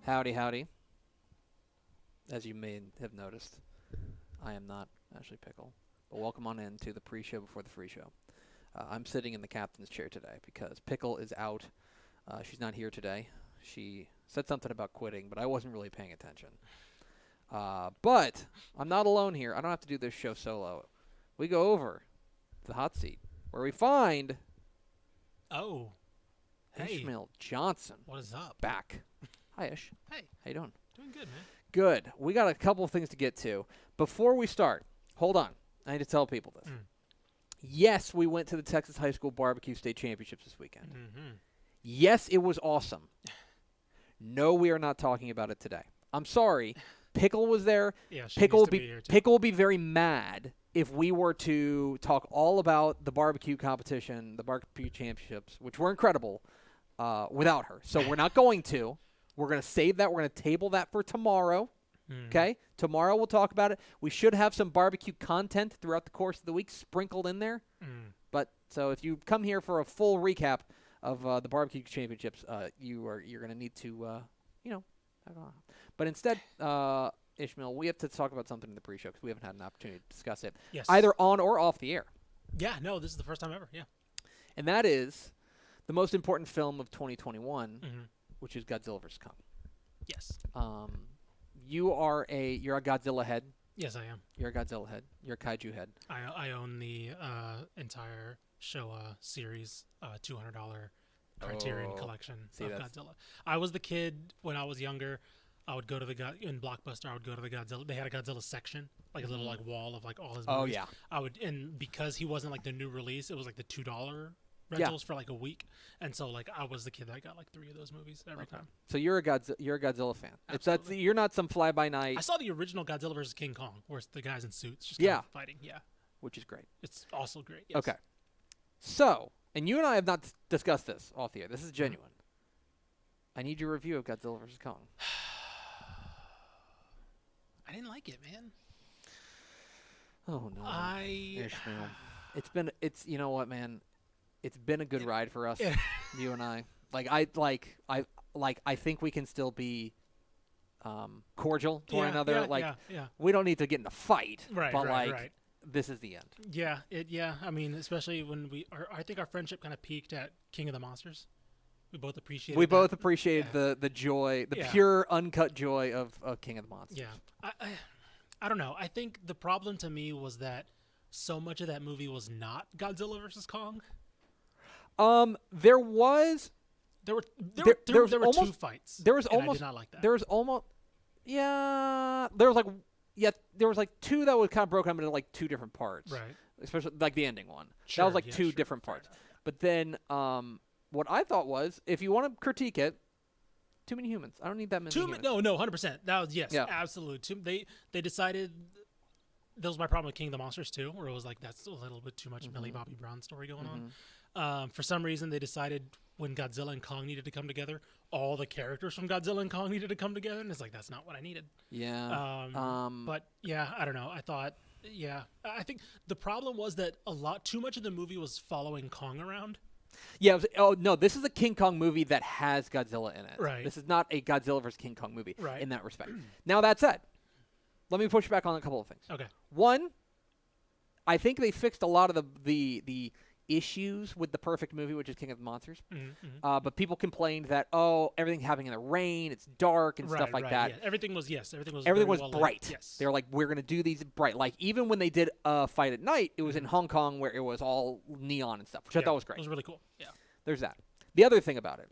Howdy, howdy. As you may have noticed, I am not Ashley Pickle. But welcome on in to the pre-show before the free show. I'm sitting in the captain's chair today because Pickle is out. She's not here today. She said something about quitting, but I wasn't really paying attention. But I'm not alone here. I don't have to do this show solo. We go over to the hot seat where we find Ishmael Johnson. What is up? Back. Hi, Ish. Hey. How you doing? Doing good, man. Good. We got a couple of things to get to. Before we start, hold on. I need to tell people this. Yes, we went to the Texas High School Barbecue State Championships this weekend. Yes, it was awesome. No, we are not talking about it today. I'm sorry. Pickle was there. Yeah, Pickle will will be very mad if we were to talk all about the barbecue competition, the barbecue championships, which were incredible, without her. So we're not going to. We're going to save that. We're going to table that for tomorrow. Okay? Tomorrow we'll talk about it. We should have some barbecue content throughout the course of the week sprinkled in there. But so if you come here for a full recap of the barbecue championships, you're going to need to, But instead, Ishmael, we have to talk about something in the pre-show because we haven't had an opportunity to discuss it, either on or off the air. Yeah, no, this is the first time ever, yeah. And that is the most important film of 2021, which is Godzilla vs. Kong. Yes. You're a Godzilla head. Yes, I am. You're a Godzilla head. You're a kaiju head. I own the entire Showa series, $200 Criterion collection of Godzilla. I was the kid when I was younger. I would go to in Blockbuster. I would go to the Godzilla. They had a Godzilla section, like a little wall of like all his movies. Oh yeah. And because he wasn't like the new release, it was like the $2 rentals for like a week, and so like I was the kid that got like 3 of those movies every time. So you're a Godzilla fan. Absolutely. You're not some fly by night. I saw the original Godzilla vs. King Kong, where it's the guys in suits just kind of fighting. Yeah, which is great. It's also great. Yes. Okay. So, and you and I have not discussed this off the air. This is genuine. I need your review of Godzilla vs. Kong. I didn't like it, man. Oh no, Ishmael. You know what, man? It's been a good ride for us, you and I. I think we can still be cordial to one another. We don't need to get in a fight, right. This is the end. Yeah, I mean, especially when I think our friendship kind of peaked at King of the Monsters. We both appreciated. The joy, the pure, uncut joy of King of the Monsters. Yeah, I don't know. I think the problem to me was that so much of that movie was not Godzilla versus Kong. There were two fights. There was and almost. I did not like that. There was almost. Yeah, there was like two that was kind of broken up into like 2 different parts. Right. Especially like the ending one. Sure, that was like 2 different parts. But then, what I thought was, if you want to critique it, too many humans. I don't need that many humans. No, 100%. That was absolutely. They decided. That was my problem with King of the Monsters too, where it was like that's a little bit too much Millie Bobby Brown story going on. For some reason, they decided when Godzilla and Kong needed to come together, all the characters from Godzilla and Kong needed to come together, and it's like that's not what I needed. Yeah. But yeah, I don't know. I think the problem was that too much of the movie was following Kong around. Yeah. This is a King Kong movie that has Godzilla in it. Right. This is not a Godzilla versus King Kong movie in that respect. Now that said, let me push back on a couple of things. Okay. One, I think they fixed a lot of the issues with the perfect movie, which is King of the Monsters. But people complained that everything's happening in the rain, it's dark and stuff like that. Yeah. Everything was bright. Yes. They were like, we're gonna do these bright. Like even when they did Fight at Night, it was in Hong Kong where it was all neon and stuff, which I thought was great. It was really cool. Yeah. There's that. The other thing about it.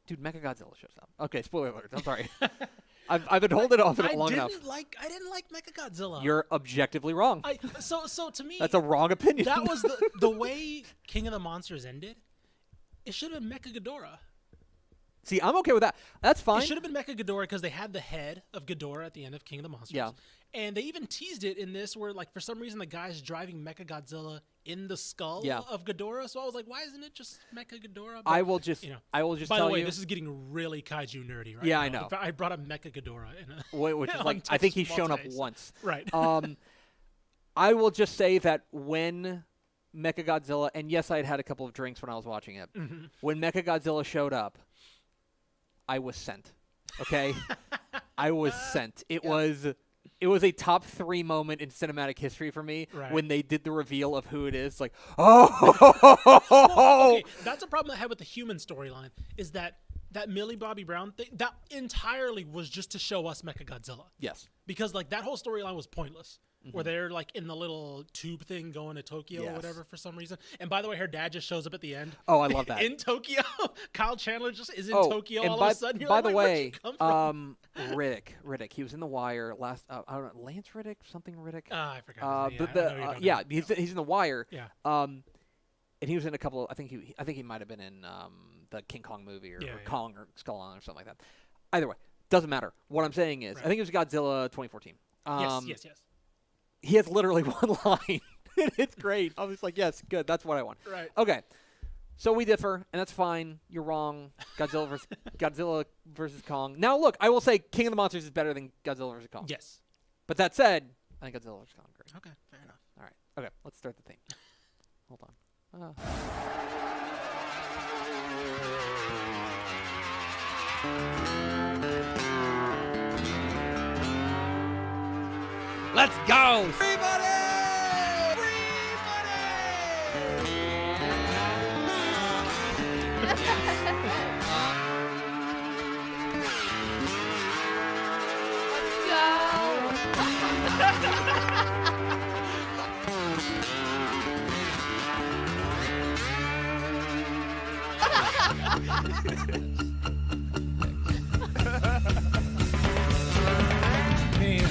Dude, Mechagodzilla shows up. Okay, spoiler alert. I'm sorry. I've been holding off on it long enough. I didn't like Mechagodzilla. You're objectively wrong. So to me, that's a wrong opinion. That was the way King of the Monsters ended. It should have been Mechaghidorah. See, I'm okay with that. That's fine. It should have been Mechaghidorah because they had the head of Ghidorah at the end of King of the Monsters. Yeah. And they even teased it in this where, like, for some reason, the guy's driving Mechagodzilla in the skull of Ghidorah. So I was like, why isn't it just Mechaghidorah? I will just tell you. By the way, this is getting really kaiju nerdy right now. Yeah, I know. I brought up Mechaghidorah. Which is like, I think he's shown up once. Right. I will just say that when Mechagodzilla, and yes, I had a couple of drinks when I was watching it. When Mechagodzilla showed up, I was sent. Okay, I was sent. It was a top 3 moment in cinematic history for me when they did the reveal of who it is. Like, Well, okay, that's a problem I had with the human storyline. Is that Millie Bobby Brown thing that entirely was just to show us Mechagodzilla. Yes, because like that whole storyline was pointless. Where they're like in the little tube thing going to Tokyo or whatever for some reason. And by the way, her dad just shows up at the end. Oh, I love that. In Tokyo. Kyle Chandler just is in Tokyo and all of a sudden. You're by like, the way, Riddick, he was in The Wire last, I don't know, Lance Riddick, something Riddick. I forgot. He's in The Wire. Yeah. And he was in a couple, I think he might have been in the King Kong movie or Kong or Skull Island or something like that. Either way, doesn't matter. What I'm saying is, I think it was Godzilla 2014. Yes. He has literally one line. It's great. I was like, yes, good. That's what I want. Right. Okay. So we differ, and that's fine. You're wrong. Godzilla versus Kong. Now, look, I will say King of the Monsters is better than Godzilla versus Kong. Yes. But that said, I think Godzilla versus Kong is great. Okay, fair enough. All right. Okay, let's start the theme. Hold on. Let's go! Free money! Free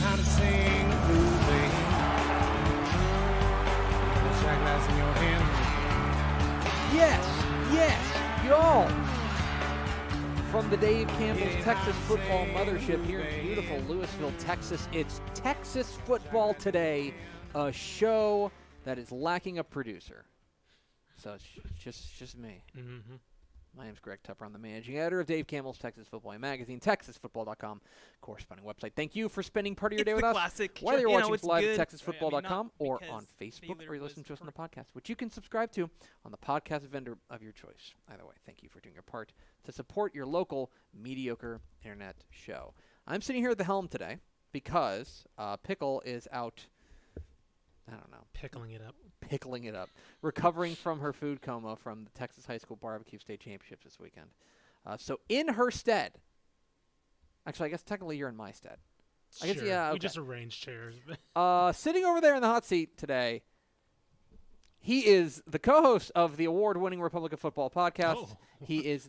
How to sing blue baby. Shot glass in your hand. Yes, y'all. From the Dave Campbell's Texas Football Mothership here in beautiful Louisville, Texas, it's Texas Football Today, a show that is lacking a producer. So it's just me. Mm-hmm. My name's Greg Tupper. I'm the managing editor of Dave Campbell's Texas Football magazine, TexasFootball.com, corresponding website. Thank you for spending part of your day with us. Classic. Whether you're watching us it's live good. at TexasFootball.com or because on Facebook, neither or you was listen to us on the recorded. podcast, which you can subscribe to on the podcast vendor of your choice. Either way, thank you for doing your part to support your local mediocre internet show. I'm sitting here at the helm today because Pickle is out, I don't know, Pickling it up, recovering from her food coma from the Texas High School Barbecue State Championships this weekend. So in her stead, actually, I guess technically you're in my stead. I guess, Sure. yeah. We Okay. just arranged chairs. Sitting over there in the hot seat today, he is the co-host of the award-winning Republic of Football podcast. Oh. He is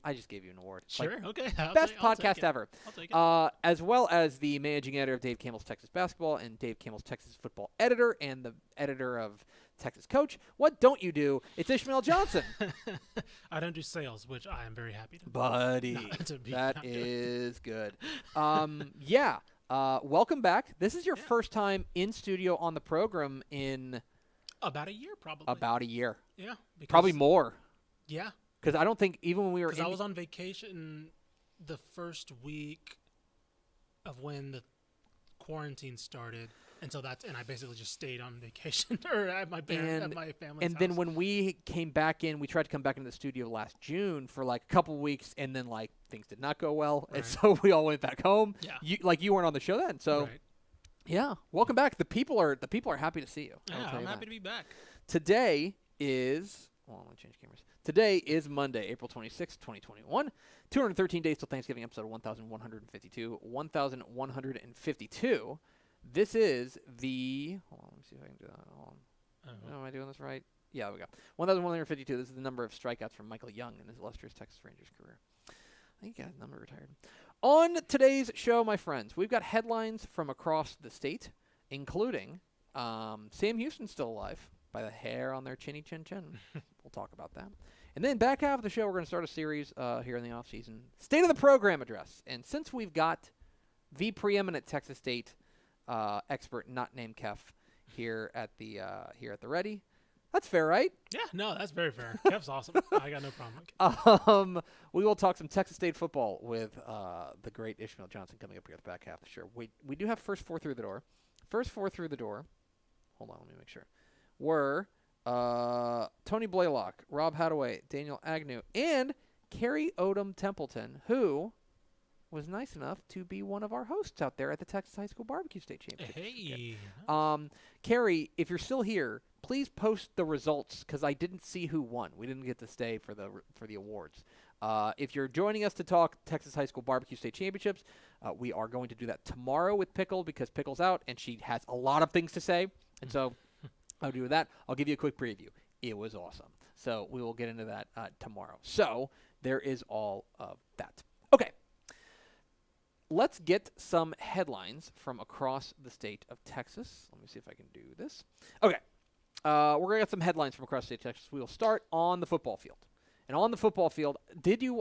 I just gave you an award. Sure. Like, Okay. best I'll take podcast it. ever. I'll take it. As well as the managing editor of Dave Campbell's Texas Basketball and Dave Campbell's Texas Football editor and the editor of Texas Coach. What don't you do? It's Ishmael Johnson. I don't do sales, which I am very happy to. Buddy, to be that not is good. Yeah. Welcome back. This is your first time in studio on the program in About a year, probably. about a year. Yeah. Because, Probably more. Yeah. Because I don't think even when we were Because I was on vacation the first week of when the quarantine started. And I basically just stayed on vacation or at my family's and house. then when we came back in, we tried to come back into the studio last June for like a couple weeks, and then like things did not go well, and so we all went back home. Yeah. You weren't on the show then, so yeah, welcome back. The people are happy to see you. Yeah, I'm happy to be back. Today is I'm gonna change cameras. Today is Monday, April 26th, 2021. 213 days till Thanksgiving, episode 1152. 1152. This is the. Hold on, let me see if I can do that. Hold on. Am I doing this right? Yeah, there we go. 1152. This is the number of strikeouts from Michael Young in his illustrious Texas Rangers career. I think he got his number retired. On today's show, my friends, we've got headlines from across the state, including Sam Houston's still alive by the hair on their chinny chin chin. We'll talk about that. And then back half of the show, we're going to start a series here in the off season, State of the Program address. And since we've got the preeminent Texas State expert, not named Kef, here at the Ready. That's fair, right? Yeah, no, that's very fair. Kev's awesome. I got no problem with Kev. We will talk some Texas State football with the great Ishmael Johnson coming up here at the back half of the show. We do have first four through the door. First four through the door. Hold on, let me make sure. Were Tony Blaylock, Rob Hadaway, Daniel Agnew, and Carrie Odom Templeton, who was nice enough to be one of our hosts out there at the Texas High School Barbecue State Championship. Hey. Carrie, if you're still here, please post the results because I didn't see who won. We didn't get to stay for the awards. If you're joining us to talk Texas High School Barbecue State Championships, we are going to do that tomorrow with Pickle because Pickle's out and she has a lot of things to say. And so I'll do that. I'll give you a quick preview. It was awesome. So we will get into that tomorrow. So there is all of that. Okay. Let's get some headlines from across the state of Texas. Let me see if I can do this. Okay. We're going to get some headlines from across the state of Texas. We will start on the football field. And on the football field,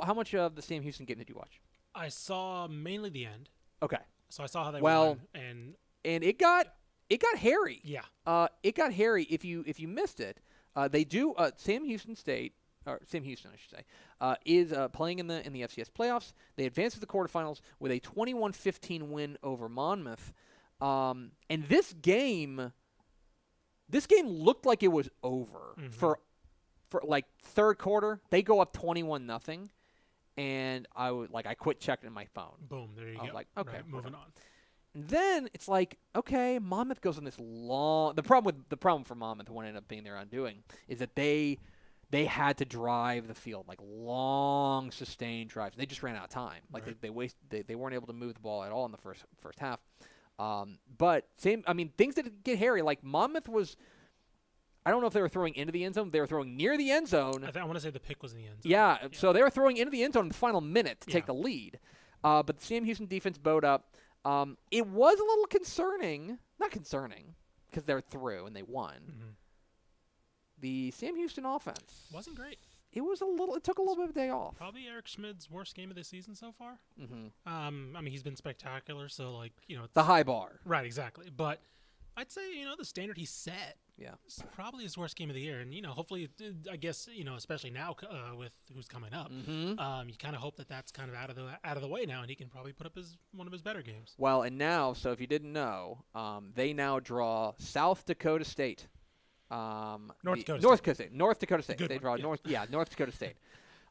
how much of the Sam Houston game did you watch? I saw mainly the end. Okay. So I saw how they won. And it got hairy. Yeah. It got hairy. If you missed it, they do Sam Houston, I should say, is playing in the FCS playoffs. They advanced to the quarterfinals with a 21-15 win over Monmouth. And this game looked like it was over for like third quarter. They go up 21-0, and I quit checking my phone. Boom, there you go. I was like, okay, right, moving on. And then it's like, okay, Monmouth goes on this long. The problem for Monmouth, what ended up being their undoing, is that they had to drive the field, like long, sustained drives. They just ran out of time. Like right. they weren't able to move the ball at all in the first half. But things that get hairy. Like Monmouth was, I don't know if they were throwing into the end zone. They were throwing near the end zone. I want to say the pick was in the end zone. Yeah, so they were throwing into the end zone in the final minute to take the lead. But the Sam Houston defense bowed up. It was a little concerning. Not concerning, because they're through and they won. Mm-hmm. The Sam Houston offense wasn't great. It took a little bit of a day off. Probably Eric Schmid's worst game of the season so far. Mm-hmm. He's been spectacular, so it's the high bar. Right, exactly. But I'd say, the standard he set is probably his worst game of the year. And, hopefully, I guess, especially now with who's coming up, you kind of hope that that's kind of out of the way now, and he can probably put up one of his better games. Well, and now, so if you didn't know, they now draw South Dakota State. North Dakota State. Good they one, draw North Dakota State.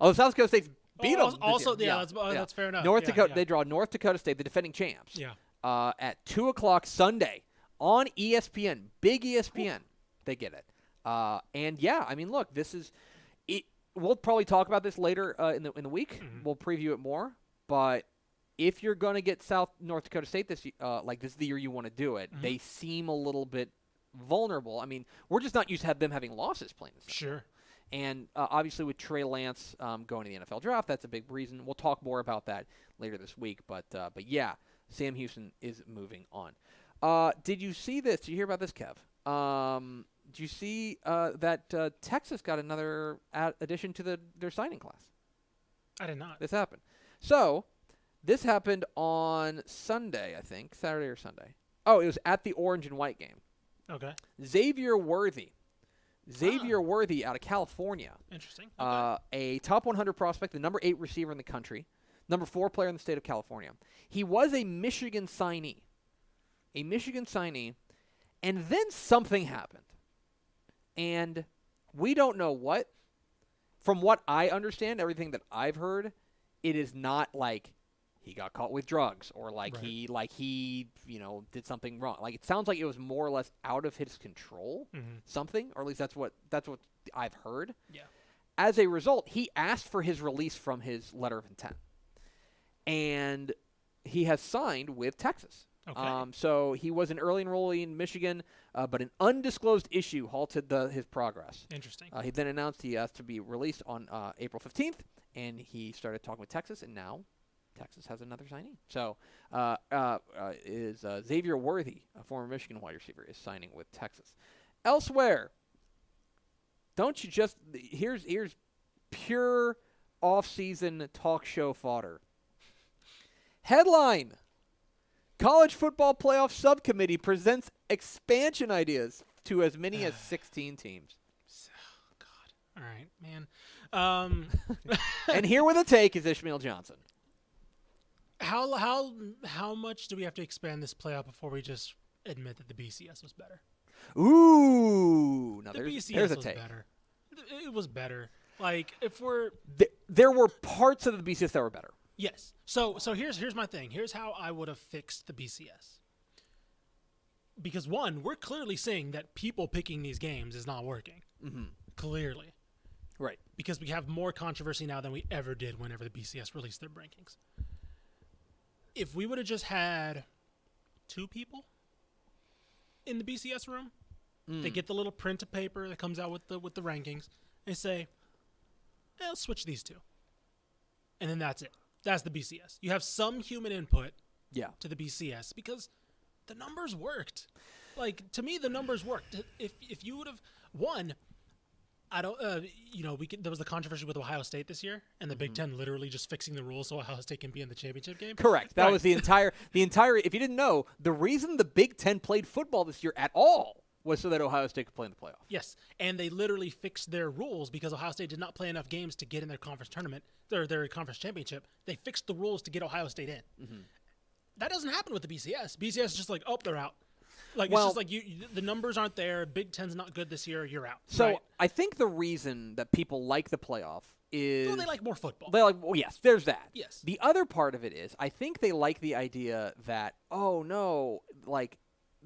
Although South Dakota State's beat them. Also, that's fair enough. North Dakota. They draw North Dakota State, the defending champs. Yeah. At 2:00 Sunday on ESPN, big ESPN. They get it. Look, this is it. We'll probably talk about this later in the week. Mm-hmm. We'll preview it more. But if you're going to get North Dakota State this this is the year you want to do it, they seem a little bit vulnerable. I mean, we're just not used to them having losses playing this. Sure. And obviously with Trey Lance going to the NFL draft, that's a big reason. We'll talk more about that later this week. But yeah, Sam Houston is moving on. Did you see this? Did you hear about this, Kev? Did you see that Texas got another addition to their signing class? I did not. This happened. So this happened on Sunday, I think, Saturday or Sunday. Oh, it was at the Orange and White game. Okay. Xavier Worthy out of California. Interesting. Okay. A top 100 prospect, the number 8 receiver in the country, number 4 player in the state of California. He was a Michigan signee. And then something happened. And we don't know what. From what I understand, everything that I've heard, it is not like he got caught with drugs or he did something wrong. Like it sounds like it was more or less out of his control, something, or at least that's what I've heard. Yeah. As a result, he asked for his release from his letter of intent, and he has signed with Texas. Okay. So he was an early enrollee in Michigan, but an undisclosed issue halted his progress. Interesting. He then announced he asked to be released on April 15th, and he started talking with Texas, and now Texas has another signee. So Xavier Worthy, a former Michigan wide receiver, is signing with Texas. Elsewhere, don't you just – here's pure off-season talk show fodder. Headline, College Football Playoff Subcommittee presents expansion ideas to as many as 16 teams. Oh, God. All right, man. And here with a take is Ishmael Johnson. How much do we have to expand this playoff before we just admit that the BCS was better? Ooh, now there's a take. Better. It was better. Like if we're there were parts of the BCS that were better. Yes. So here's my thing. Here's how I would have fixed the BCS. Because one, we're clearly seeing that people picking these games is not working. Mm-hmm. Clearly. Right. Because we have more controversy now than we ever did whenever the BCS released their rankings. If we would have just had 2 people in the BCS room, they get the little print of paper that comes out with the rankings. They say, let's switch these 2. And then that's it. That's the BCS. You have some human input to the BCS because the numbers worked. Like, to me, the numbers worked. If you would have won, I don't, there was the controversy with Ohio State this year, and the Big Ten literally just fixing the rules so Ohio State can be in the championship game. Correct. That was the entire. If you didn't know, the reason the Big Ten played football this year at all was so that Ohio State could play in the playoff. Yes, and they literally fixed their rules because Ohio State did not play enough games to get in their conference tournament, their conference championship. They fixed the rules to get Ohio State in. Mm-hmm. That doesn't happen with the BCS. BCS is just like, they're out. Like, it's just like the numbers aren't there. Big Ten's not good this year. You're out. So right? I think the reason that people like the playoff is they like more football. They like, yes, there's that. Yes. The other part of it is I think they like the idea that,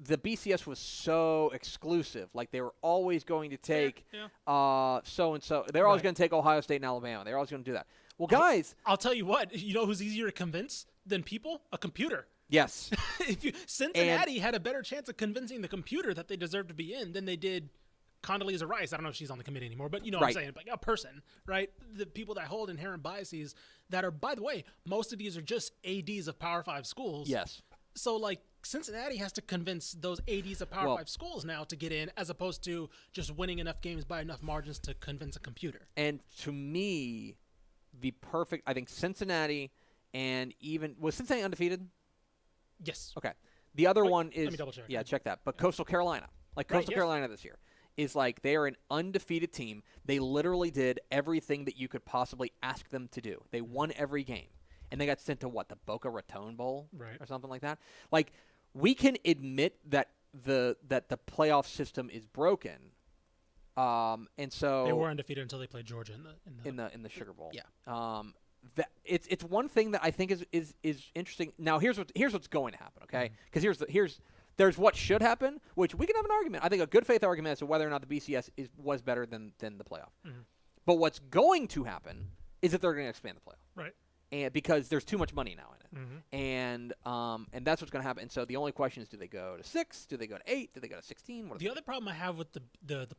the BCS was so exclusive. Like, they were always going to take so-and-so. They're always going to take Ohio State and Alabama. They're always going to do that. Well, guys. I'll tell you what. You know who's easier to convince than people? A computer. Yes. Cincinnati had a better chance of convincing the computer that they deserved to be in than they did Condoleezza Rice. I don't know if she's on the committee anymore, but you know what I'm saying. Like, a person, right? The people that hold inherent biases that are, by the way, most of these are just ADs of Power 5 schools. Yes. So, like, Cincinnati has to convince those ADs of Power 5 schools now to get in, as opposed to just winning enough games by enough margins to convince a computer. And to me, I think Cincinnati and was Cincinnati undefeated? Yes. Okay. The other one is, let me double check. Yeah, check that. But Coastal Carolina, Coastal Carolina this year, is like they are an undefeated team. They literally did everything that you could possibly ask them to do. They won every game. And they got sent to the Boca Raton Bowl or something like that. Like, we can admit that the playoff system is broken, and so they were undefeated until they played Georgia in the Sugar Bowl. Yeah. It's one thing that I think is interesting. Now here's what's going to happen. Okay, because there's what should happen, which we can have an argument. I think a good faith argument as to whether or not the BCS was better than the playoff. Mm-hmm. But what's going to happen is that they're going to expand the playoff. Right. And because there's too much money now in it, and that's what's going to happen. And so the only question is, do they go to 6? Do they go to 8? Do they go to 16? The other problem I have with the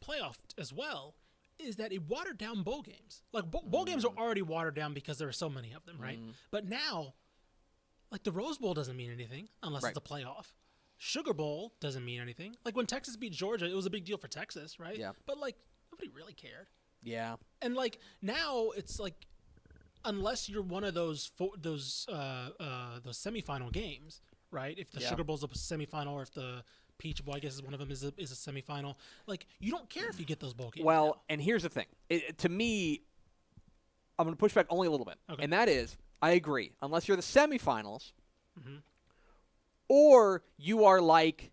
playoff as well is that it watered down bowl games. Like, bowl games are already watered down because there are so many of them, right? But now, like, the Rose Bowl doesn't mean anything unless it's a playoff. Sugar Bowl doesn't mean anything. Like, when Texas beat Georgia, it was a big deal for Texas, right? Yeah. But, like, nobody really cared. Yeah. And, like, now it's like, unless you're one of those semifinal games, right? If the Sugar Bowl's a semifinal, or if the Peach Bowl, I guess, is one of them, is a semifinal. Like, you don't care if you get those bowl games. Well, now. And here's the thing. To me, I'm going to push back only a little bit, and that is, I agree. Unless you're the semifinals, or you are like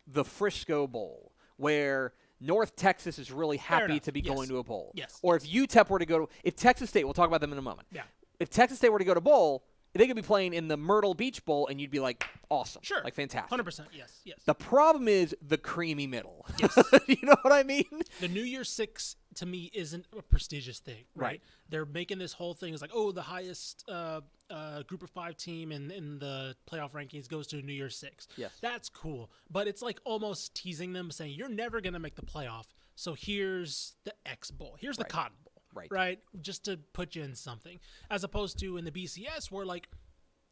the Frisco Bowl, where North Texas is really happy to be going to a bowl. Yes. Or if UTEP were to go to – if Texas State – we'll talk about them in a moment. Yeah. If Texas State were to go to bowl, they could be playing in the Myrtle Beach Bowl, and you'd be like, awesome. Sure. Like, fantastic. 100%. Yes. The problem is the creamy middle. Yes. You know what I mean? The New Year's Six, to me, isn't a prestigious thing, right? They're making this whole thing. It's like, the highest Group of 5 team in the playoff rankings goes to New Year's Six. Yes. That's cool. But it's like almost teasing them, saying, you're never going to make the playoff, so here's the X Bowl. Here's the Cotton Bowl. Right? Just to put you in something. As opposed to in the BCS where, like,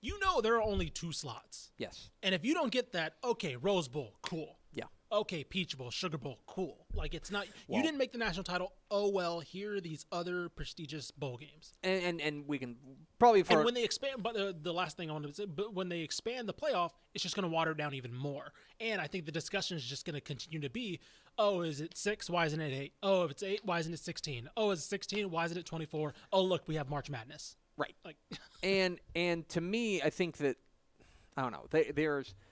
there are only 2 slots. Yes. And if you don't get that, okay, Rose Bowl, cool. Yeah. Okay, Peach Bowl, Sugar Bowl, cool. Like, it's not – you didn't make the national title. Oh, well, here are these other prestigious bowl games. And we can probably – And when they expand – but the last thing I wanted to say, but when they expand the playoff, it's just going to water down even more. And I think the discussion is just going to continue to be, is it 6? Why isn't it 8? Oh, if it's 8, why isn't it 16? Oh, is it 16? Why isn't it 24? Oh, look, we have March Madness. Right. Like, and to me, I think that – I don't know. There's –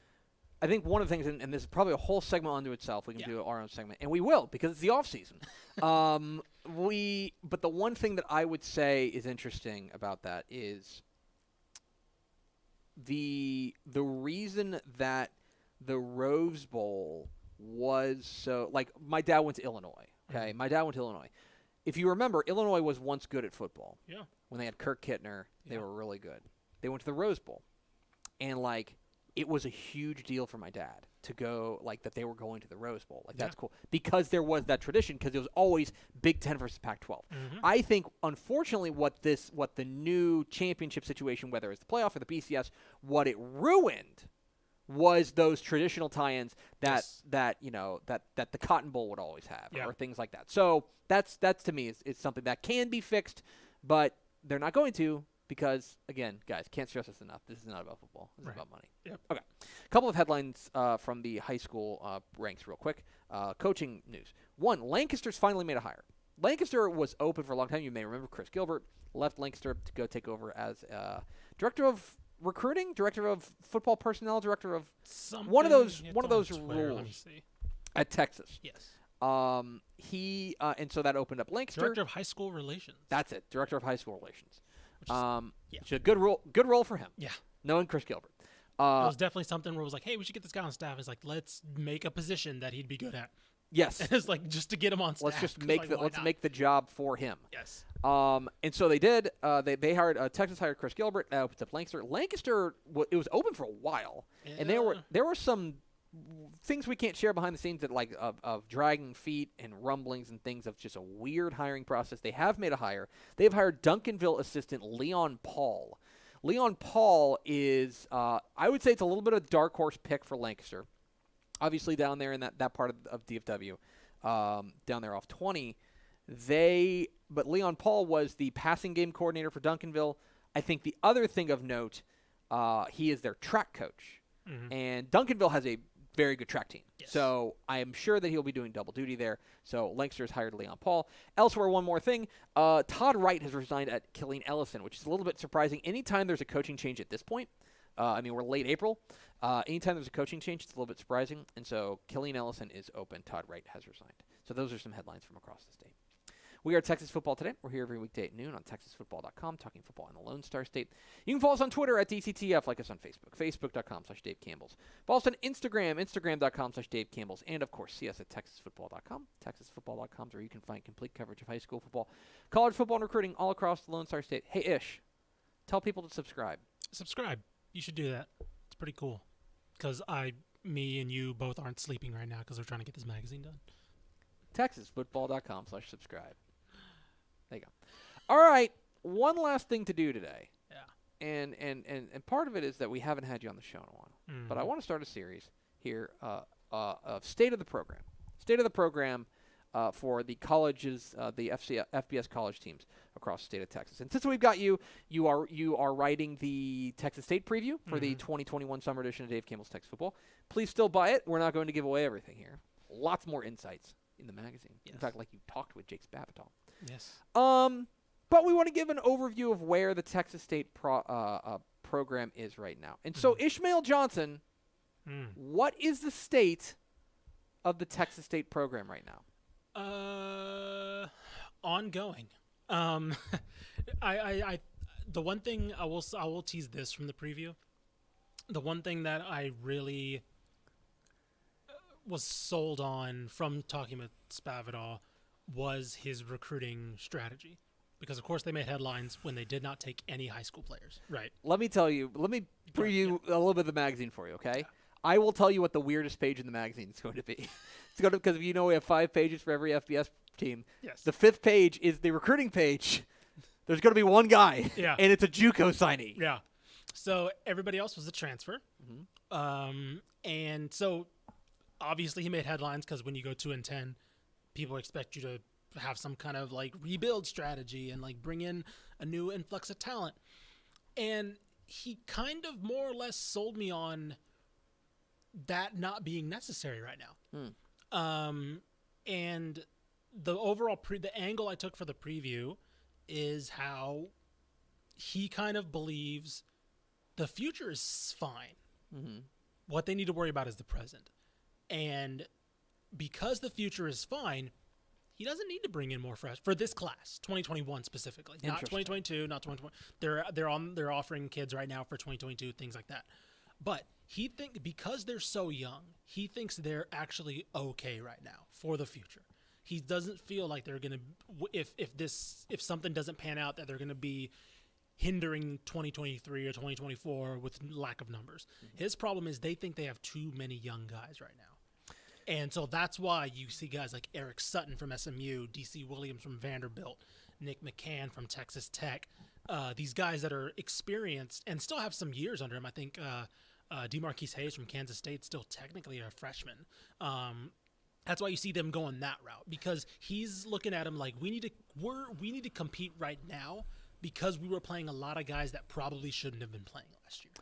I think one of the things, and this is probably a whole segment unto itself. We can do our own segment, and we will because it's the off season. But the one thing that I would say is interesting about that is the reason that the Rose Bowl was so, like, my dad went to Illinois. Okay, my dad went to Illinois. If you remember, Illinois was once good at football. Yeah. When they had Kirk Kittner, they were really good. They went to the Rose Bowl, and like it was a huge deal for my dad to go, like, that they were going to the Rose Bowl. Like, that's cool because there was that tradition, because it was always Big Ten versus Pac-12. I think, unfortunately, what the new championship situation, whether it's the playoff or the BCS, what it ruined was those traditional tie-ins that the Cotton Bowl would always have, or things like that. So that's to me is something that can be fixed, but they're not going to, because, again, guys, can't stress this enough. This is not about football. This is about money. Yep. Okay. A couple of headlines from the high school ranks real quick. Coaching news. One, Lancaster's finally made a hire. Lancaster was open for a long time. You may remember Chris Gilbert left Lancaster to go take over as director of recruiting, director of football personnel, director of one of those roles at Texas. Yes. And so that opened up Lancaster. Director of high school relations. That's it. Director of high school relations. Which is a good role for him. Yeah. Knowing Chris Gilbert. It was definitely something where it was like, hey, we should get this guy on staff. It's like, let's make a position that he'd be good at. Yes. And it's like, just to get him on staff. Let's just make the job for him. Yes. And so they did. They hired Texas hired Chris Gilbert. Opens up Lancaster. Lancaster, it was open for a while, and there were some things we can't share behind the scenes that of dragging feet and rumblings and things of just a weird hiring process. They have made a hire. They've hired Duncanville assistant Leon Paul. Leon Paul is, I would say, it's a little bit of a dark horse pick for Lancaster. Obviously, down there in that part of DFW, down there off 20, but Leon Paul was the passing game coordinator for Duncanville. I think the other thing of note, he is their track coach, and Duncanville has a very good track team. Yes. So I am sure that he'll be doing double duty there. So Lancaster has hired Leon Paul. Elsewhere, one more thing. Todd Wright has resigned at Killeen Ellison, which is a little bit surprising. Anytime there's a coaching change at this point, we're late April. Anytime there's a coaching change, it's a little bit surprising. And so Killeen Ellison is open. Todd Wright has resigned. So those are some headlines from across the state. We are Texas Football Today. We're here every weekday at noon on TexasFootball.com, talking football in the Lone Star State. You can follow us on Twitter at DCTF, like us on Facebook, Facebook.com/Dave Campbell's. Follow us on Instagram, Instagram.com/Dave Campbell's, and, of course, see us at TexasFootball.com. TexasFootball.com is where you can find complete coverage of high school football, college football, and recruiting all across the Lone Star State. Hey, Ish, tell people to subscribe. Subscribe. You should do that. It's pretty cool, because me and you both aren't sleeping right now because we're trying to get this magazine done. TexasFootball.com/subscribe. There you go. All right, one last thing to do today. Yeah. And part of it is that we haven't had you on the show in a while. But I want to start a series here of State of the Program. State of the Program for the colleges, the FBS college teams across the state of Texas. And since we've got you are writing the Texas State preview for the 2021 summer edition of Dave Campbell's Texas Football. Please still buy it. We're not going to give away everything here. Lots more insights in the magazine. Yes. In fact, like you talked with Jake Spavital. Yes. But we want to give an overview of where the Texas State program is right now. And so, Ishmael Johnson, what is the state of the Texas State program right now? Ongoing. I the one thing I will tease this from the preview. The one thing that I really was sold on from talking with Spavital was his recruiting strategy, because of course they made headlines when they did not take any high school players. Right. Let me preview a little bit of the magazine for you, okay? Yeah. I will tell you what the weirdest page in the magazine is going to be. It's going to, because we have 5 pages for every FBS team. Yes. The 5th page is the recruiting page. There's going to be one guy. Yeah. And it's a JUCO signee. Yeah. So everybody else was a transfer. And so obviously he made headlines because when you go 2-10, people expect you to have some kind of like rebuild strategy and like bring in a new influx of talent. And he kind of more or less sold me on that not being necessary right now. And the overall the angle I took for the preview is how he kind of believes the future is fine. What they need to worry about is the present. And because the future is fine, he doesn't need to bring in more fresh for this class, 2021 specifically, not 2022, not 2020. They're offering kids right now for 2022 things like that. But because they're so young, he thinks they're actually okay right now for the future. He doesn't feel like they're gonna if something doesn't pan out that they're gonna be hindering 2023 or 2024 with lack of numbers. Mm-hmm. His problem is they think they have too many young guys right now. And so that's why you see guys like Eric Sutton from SMU, DC Williams from Vanderbilt, Nick McCann from Texas Tech, these guys that are experienced and still have some years under him. I think DeMarquise Hayes from Kansas State still technically a freshman. That's why you see them going that route, because he's looking at him like we need to compete right now because we were playing a lot of guys that probably shouldn't have been playing last year.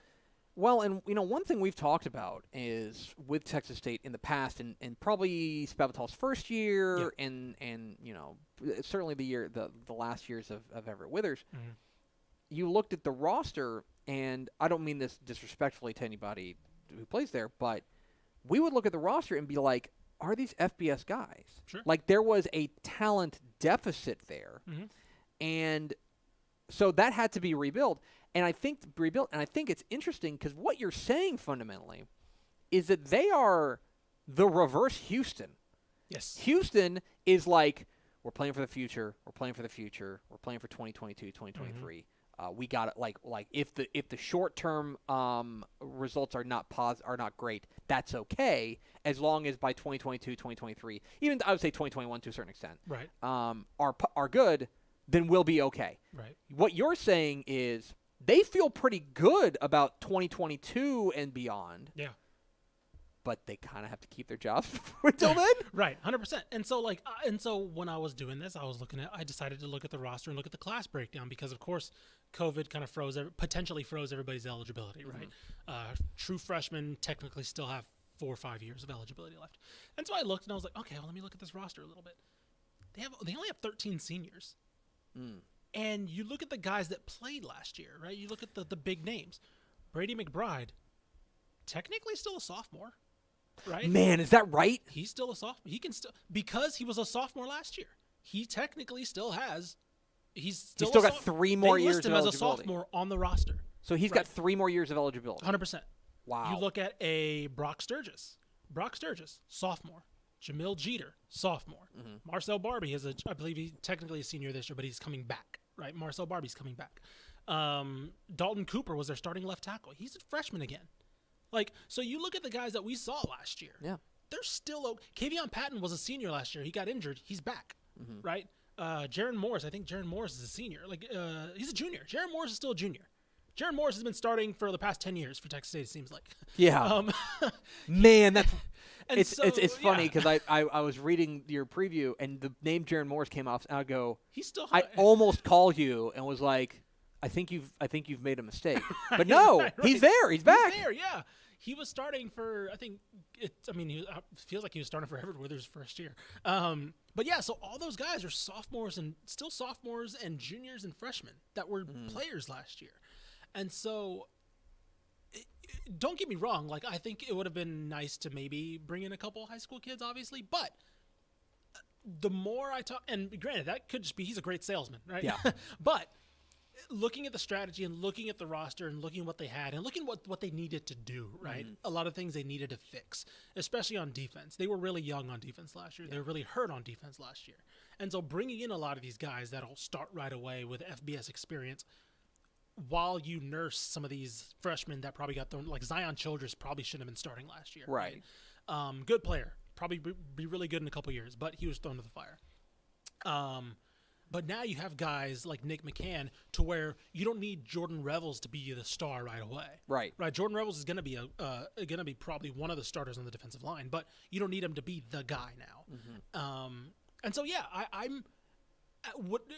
Well, and one thing we've talked about is with Texas State in the past, and probably Spavital's first year, and certainly the last years of Everett Withers. Mm-hmm. You looked at the roster, and I don't mean this disrespectfully to anybody who plays there, but we would look at the roster and be like, are these FBS guys? Sure. Like, there was a talent deficit there, mm-hmm. and so that had to be rebuilt. And I think it's interesting because what you're saying fundamentally is that they are the reverse Houston. Yes. Houston is like, we're playing for the future. We're playing for the future. We're playing for 2022, 2023. Mm-hmm. We got it. Like if the short-term results are not great, that's okay as long as by 2022, 2023, even I would say 2021 to a certain extent, right? Are good, then we'll be okay. Right. What you're saying is they feel pretty good about 2022 and beyond. Yeah. But they kind of have to keep their jobs until then. Right, 100%. And so when I was doing this, I decided to look at the roster and look at the class breakdown because, of course, COVID kind of potentially froze everybody's eligibility, right? Mm-hmm. True freshmen technically still have 4 or 5 years of eligibility left. And so I looked and I was like, okay, well, let me look at this roster a little bit. They only have 13 seniors. Mm. And you look at the guys that played last year, right? You look at the big names. Brady McBride, technically still a sophomore, right? Man, is that right? He's still a sophomore. He can still, because he was a sophomore last year, he technically still has. He's still got 3 more years of eligibility. They list him as a sophomore on the roster. So he's got 3 more years of eligibility. 100%. Wow. You look at a Brock Sturgis, sophomore. Jamil Jeter, sophomore. Mm-hmm. Marcel Barbie I believe he's technically a senior this year, but he's coming back, right? Marcel Barbie's coming back. Dalton Cooper was their starting left tackle. He's a freshman again. So you look at the guys that we saw last year. Yeah. They're still Kavion Patton was a senior last year. He got injured. He's back, mm-hmm. right? Jaron Morris, I think Jaron Morris is a senior. He's a junior. Jaron Morris is still a junior. Jaron Morris has been starting for the past 10 years for Texas State, it seems like. Yeah. Man, that's... It's funny because I was reading your preview and the name Jaron Morris came off and I go, he's still I almost called you and was like, I think you've made a mistake. But no, right. He's there. He's back. He's there, yeah. He was starting for it feels like he was starting for Everett Withers' first year. But yeah, so all those guys are sophomores and juniors and freshmen that were players last year. And so don't get me wrong, I think it would have been nice to maybe bring in a couple high school kids, obviously, but the more I talk, and granted, that could just be he's a great salesman, right? Yeah. But looking at the strategy and looking at the roster and looking at what they had and looking at what they needed to do, right? Mm-hmm. A lot of things they needed to fix, especially on defense. They were really young on defense last year. Yeah. They were really hurt on defense last year. And so bringing in a lot of these guys that'll start right away with FBS experience while you nurse some of these freshmen that probably got thrown, like Zion Childress probably shouldn't have been starting last year. Right. Good player. Probably be really good in a couple years, but he was thrown to the fire. But now you have guys like Nick McCann to where you don't need Jordan Revels to be the star right away. Right. Jordan Revels is going to be probably one of the starters on the defensive line, but you don't need him to be the guy now. Mm-hmm. And so yeah,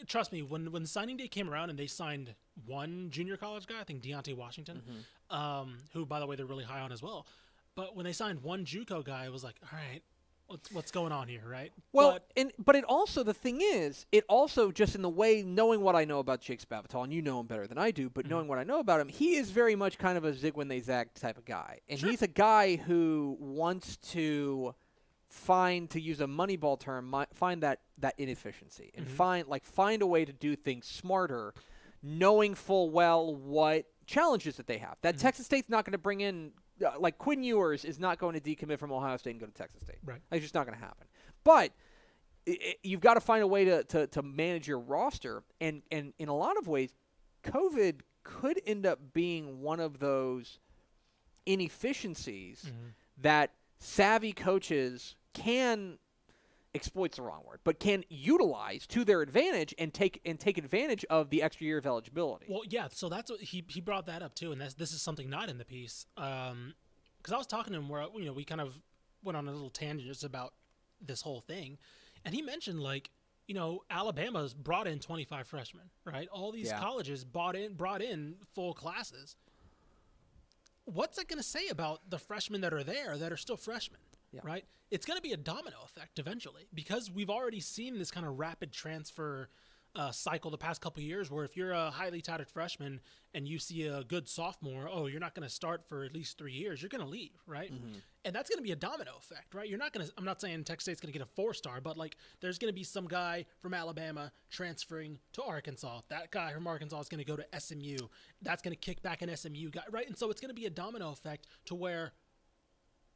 trust me, when signing day came around and they signed one junior college guy, I think Deontay Washington, who by the way they're really high on as well. But when they signed one JUCO guy, it was like, all right, what's going on here, right? Well, but it also, the thing is, it also just in the way, knowing what I know about Jake Spavital, and you know him better than I do, but knowing what I know about him, he is very much kind of a zig when they zag type of guy. And he's a guy who wants to to use a Moneyball term, find that inefficiency and Mm-hmm. find a way to do things smarter, knowing full well what challenges that they have. That Mm-hmm. Texas State's not going to bring in like Quinn Ewers is not going to decommit from Ohio State and go to Texas State. Right. It's just not going to happen. But you've got to find a way to manage your roster, and in a lot of ways, COVID could end up being one of those inefficiencies that savvy coaches can exploit's the wrong word, but can utilize to their advantage and take advantage of the extra year of eligibility. Well, yeah, so that's what he brought that up too, and this is something not in the piece. Because I was talking to him where we kind of went on a little tangent just about this whole thing, and he mentioned Alabama's brought in 25 freshmen, right? All these colleges brought in full classes. What's that going to say about the freshmen that are there that are still freshmen? Yeah. Right? It's going to be a domino effect eventually, because we've already seen this kind of rapid transfer cycle the past couple of years, where if you're a highly touted freshman and you see a good sophomore, you're not going to start for at least 3 years, you're going to leave, right? Mm-hmm. And that's going to be a domino effect, right? I'm not saying Texas State's going to get a 4-star, but there's going to be some guy from Alabama transferring to Arkansas. That guy from Arkansas is going to go to SMU. That's going to kick back an SMU guy, right? And so it's going to be a domino effect to where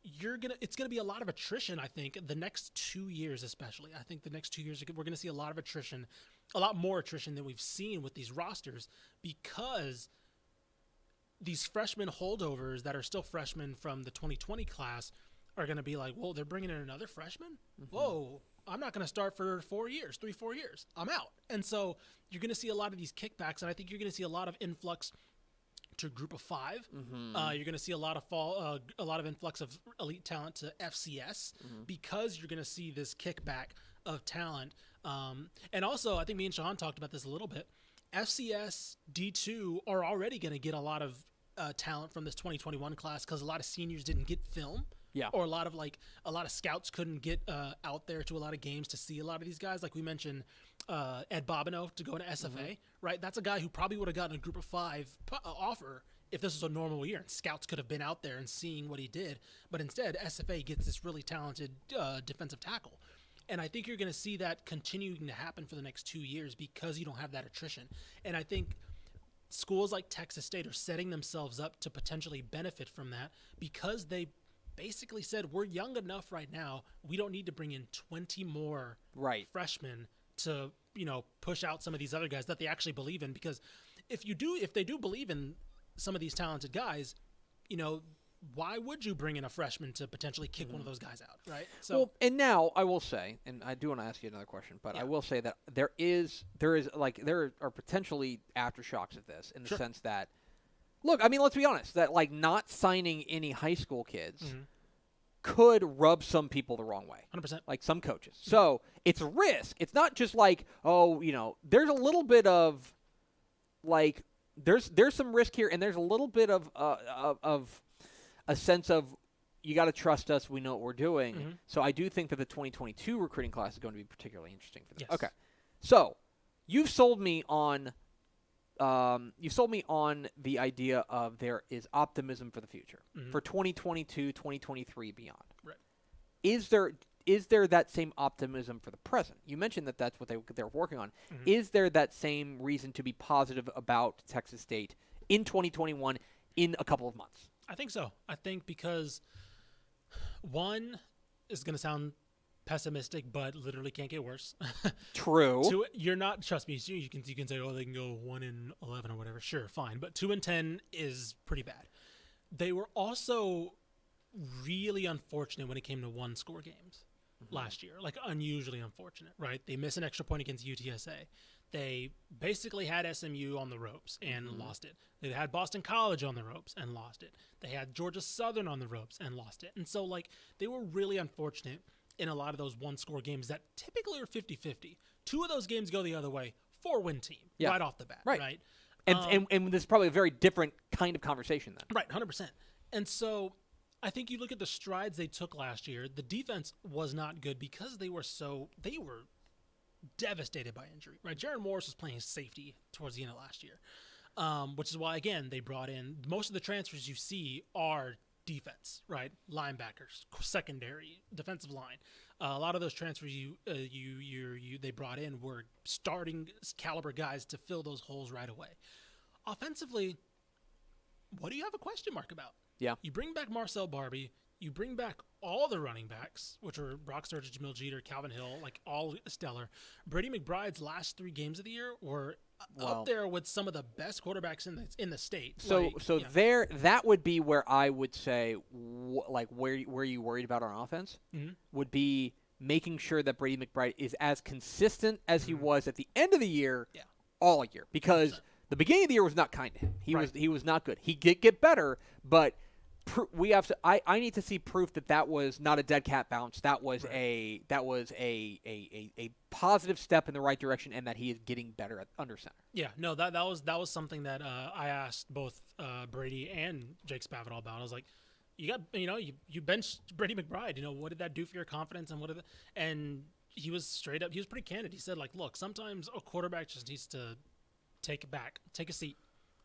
it's going to be a lot of attrition, I think, the next 2 years especially. I think the next 2 years we're going to see a lot of attrition, a lot more attrition than we've seen with these rosters, because these freshman holdovers that are still freshmen from the 2020 class are going to be like, whoa, they're bringing in another freshman? Mm-hmm. Whoa, I'm not going to start for 4 years, 4 years. I'm out. And so you're going to see a lot of these kickbacks, and I think you're going to see a lot of influx to Group of 5. Mm-hmm. You're going to see a lot of influx of elite talent to FCS, because you're going to see this kickback of talent. And also, I think me and Shahan talked about this a little bit. FCS D2 are already going to get a lot of talent from this 2021 class, because a lot of seniors didn't get film. Yeah. Or a lot of scouts couldn't get out there to a lot of games to see a lot of these guys. Like we mentioned, Ed Bobineau to go to SFA, right? That's a guy who probably would have gotten a Group of 5 offer if this was a normal year, and scouts could have been out there and seeing what he did. But instead, SFA gets this really talented defensive tackle. And I think you're going to see that continuing to happen for the next 2 years, because you don't have that attrition. And I think schools like Texas State are setting themselves up to potentially benefit from that, because they basically said, we're young enough right now, we don't need to bring in 20 more freshmen to push out some of these other guys that they actually believe in. Because if they do believe in some of these talented guys, why would you bring in a freshman to potentially kick one of those guys out, right? So, well, and now I will say, and I do want to ask you another question, but I will say that there are potentially aftershocks of this, in the sense that, look, I mean, let's be honest, that not signing any high school kids could rub some people the wrong way. 100%. Like some coaches. So it's a risk. It's not just there's a little bit of there's some risk here, and there's a little bit of a sense of, you got to trust us, we know what we're doing. Mm-hmm. So I do think that the 2022 recruiting class is going to be particularly interesting for this. Yes. Okay. So you've sold me on the idea of there is optimism for the future, for 2022, 2023, beyond. Right. Is there that same optimism for the present? You mentioned that that's what they're working on. Mm-hmm. Is there that same reason to be positive about Texas State in 2021 in a couple of months? I think so. I think because one is going to sound pessimistic, but literally can't get worse. True. Two, you're not. Trust me. You can say, they can go 1-11 or whatever. Sure, fine. But 2-10 is pretty bad. They were also really unfortunate when it came to 1-score games last year. Unusually unfortunate, right? They missed an extra point against UTSA. They basically had SMU on the ropes and lost it. They had Boston College on the ropes and lost it. They had Georgia Southern on the ropes and lost it. And so, they were really unfortunate in a lot of those 1-score games that typically are 50-50. 2 of those games go the other way, 4-win team right off the bat, right? And this is probably a very different kind of conversation then. Right, 100%. And so I think you look at the strides they took last year, the defense was not good because they were devastated by injury, right? Jaron Morris was playing safety towards the end of last year, which is why, again, they brought in most of the transfers you see are defense, right? Linebackers, secondary, defensive line. A lot of those transfers they brought in were starting caliber guys to fill those holes right away. Offensively, what do you have a question mark about? Yeah. You bring back Marcel Barbie. You bring back all the running backs, which are Brock Sturgis, Jamil Jeter, Calvin Hill, like all stellar. Brady McBride's last 3 games of the year were up there with some of the best quarterbacks in the state. So there, that would be where I would say, where you worried about our offense would be making sure that Brady McBride is as consistent as he was at the end of the year, all year, because 100%. The beginning of the year was not kind to him. He was not good. He did get better, but we have to. I need to see proof that was not a dead cat bounce. That was a positive step in the right direction, and that he is getting better at under center. Yeah, no, that was something that I asked both Brady and Jake Spavital about. I was like, you benched Brady McBride. What did that do for your confidence? And he was straight up. He was pretty candid. He said, like, look, sometimes a quarterback just needs to take a seat,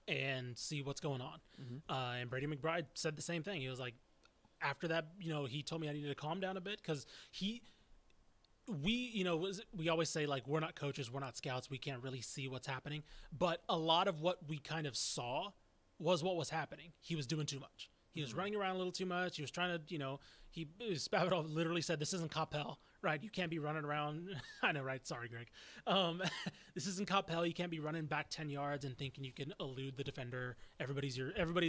and see what's going on. And Brady McBride said the same thing. He was like, after that, he told me I needed to calm down a bit because we always say, like, we're not coaches, we're not scouts, we can't really see what's happening. But a lot of what we kind of saw was what was happening. He was doing too much. He was running around a little too much. He was trying to, Spavital literally said, this isn't Coppell, right? You can't be running around. I know, right? Sorry, Greg. This isn't Coppell. You can't be running back 10 yards and thinking you can elude the defender. Everybody's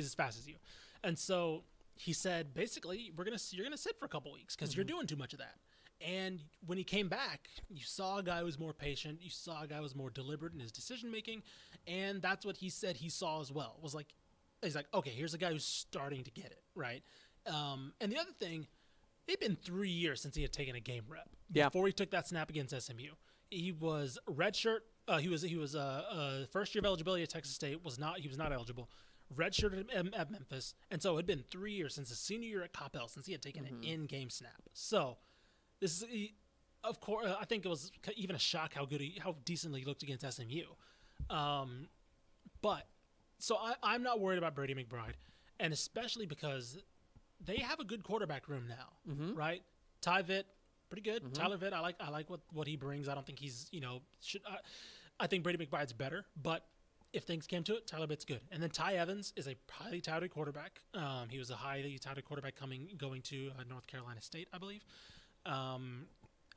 as fast as you. And so he said, basically, you're gonna sit for a couple weeks because you're doing too much of that. And when he came back, you saw a guy who was more patient. You saw a guy who was more deliberate in his decision making, and that's what he said he saw as well. He's like, okay, here's a guy who's starting to get it, right? And the other thing, it'd been 3 years since he had taken a game rep. Yeah. Before he took that snap against SMU, he was redshirt. He was first year of eligibility at Texas State. He was not eligible. Redshirted at Memphis, and so it had been 3 years since his senior year at Coppell since he had taken an in-game snap. So this is, of course, I think it was even a shock how decently he looked against SMU. But. So I'm not worried about Brady McBride, and especially because they have a good quarterback room now, right? Ty Vitt, pretty good. Tyler Vitt, I like what he brings. I don't think he's I think Brady McBride's better, but if things came to it, Tyler Vitt's good. And then Ty Evans is a highly touted quarterback. He was a highly touted quarterback going to North Carolina State, I believe. And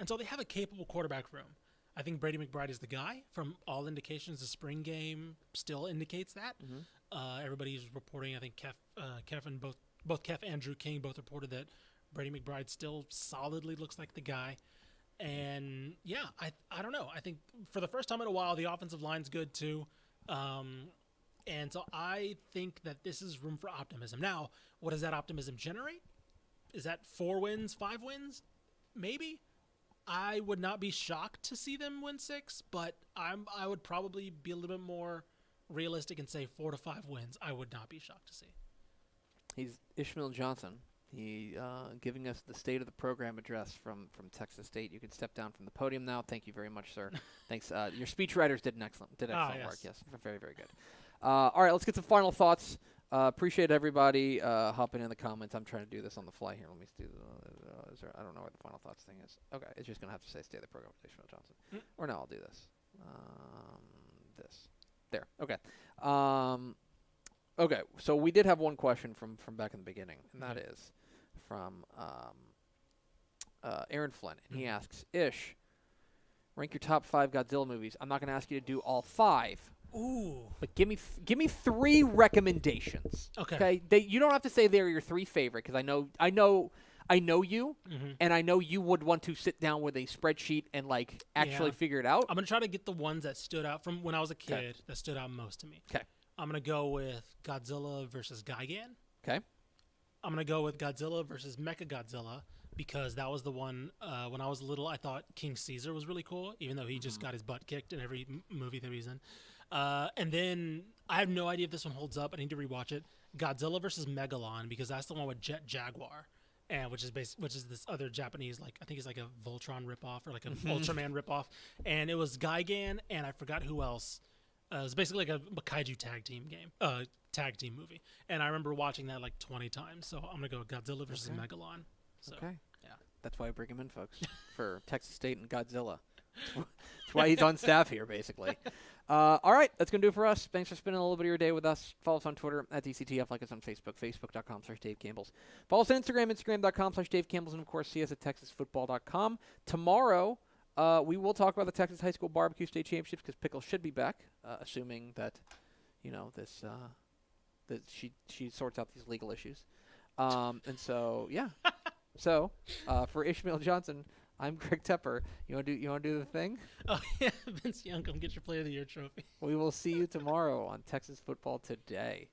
so they have a capable quarterback room. I think Brady McBride is the guy. From all indications, the spring game still indicates that. Everybody's reporting. I think Kef and both Kef and Drew King both reported that Brady McBride still solidly looks like the guy. And yeah, I don't know. I think for the first time in a while, the offensive line's good too. And so I think that this is room for optimism. Now, what does that optimism generate? Is that 4 wins, 5 wins? Maybe. I would not be shocked to see them win 6, but I would probably be a little bit more realistic and say 4 to 5 wins. I would not be shocked to see. He's Ishmael Johnson. He giving us the state of the program address from Texas State. You can step down from the podium now. Thank you very much, sir. Thanks. Your speechwriters did excellent work. Yes, very, very good. All right, let's get some final thoughts. Appreciate everybody hopping in the comments. I'm trying to do this on the fly here. Let me do I don't know where the final thoughts thing is. Okay, it's just going to have to say stay the program with Ishmael Johnson. Or no, I'll do this. There. Okay. Okay, so we did have one question from back in the beginning, and that is from Aaron Flynn. And he asks, Ish, rank your top 5 Godzilla movies. I'm not going to ask you to do all 5. Ooh. But give me 3 recommendations. Okay. You don't have to say they're your 3 favorite, because I know you, and I know you would want to sit down with a spreadsheet and actually figure it out. I'm gonna try to get the ones that stood out from when I was a kid that stood out most to me. Okay. I'm gonna go with Godzilla versus Gigan. Okay. I'm gonna go with Godzilla versus Mechagodzilla because that was the one when I was little. I thought King Caesar was really cool, even though he just got his butt kicked in every movie that he's in. And then I have no idea if this one holds up. I need to rewatch it. Godzilla versus Megalon, because that's the one with Jet Jaguar, and which is this other Japanese, I think it's like a Voltron ripoff or like an Ultraman ripoff. And it was Gigan, and I forgot who else. It was basically like a kaiju tag team movie. And I remember watching that like 20 times. So I'm gonna go Godzilla versus Megalon. So, Okay. Yeah. That's why I bring him in, folks, for Texas State and Godzilla. That's why he's on staff here, basically. All right, that's going to do it for us. Thanks for spending a little bit of your day with us. Follow us on Twitter at DCTF, like us on Facebook, facebook.com/Dave Campbells. Follow us on Instagram, instagram.com/Dave Campbells, and, of course, see us at texasfootball.com. Tomorrow, we will talk about the Texas High School Barbecue State Championships because Pickle should be back, assuming that, this that she sorts out these legal issues. And so, yeah. So, for Ishmael Johnson, I'm Greg Tepper. You want to do the thing? Oh, yeah. Vince Young, come get your Player of the Year trophy. We will see you tomorrow on Texas Football Today.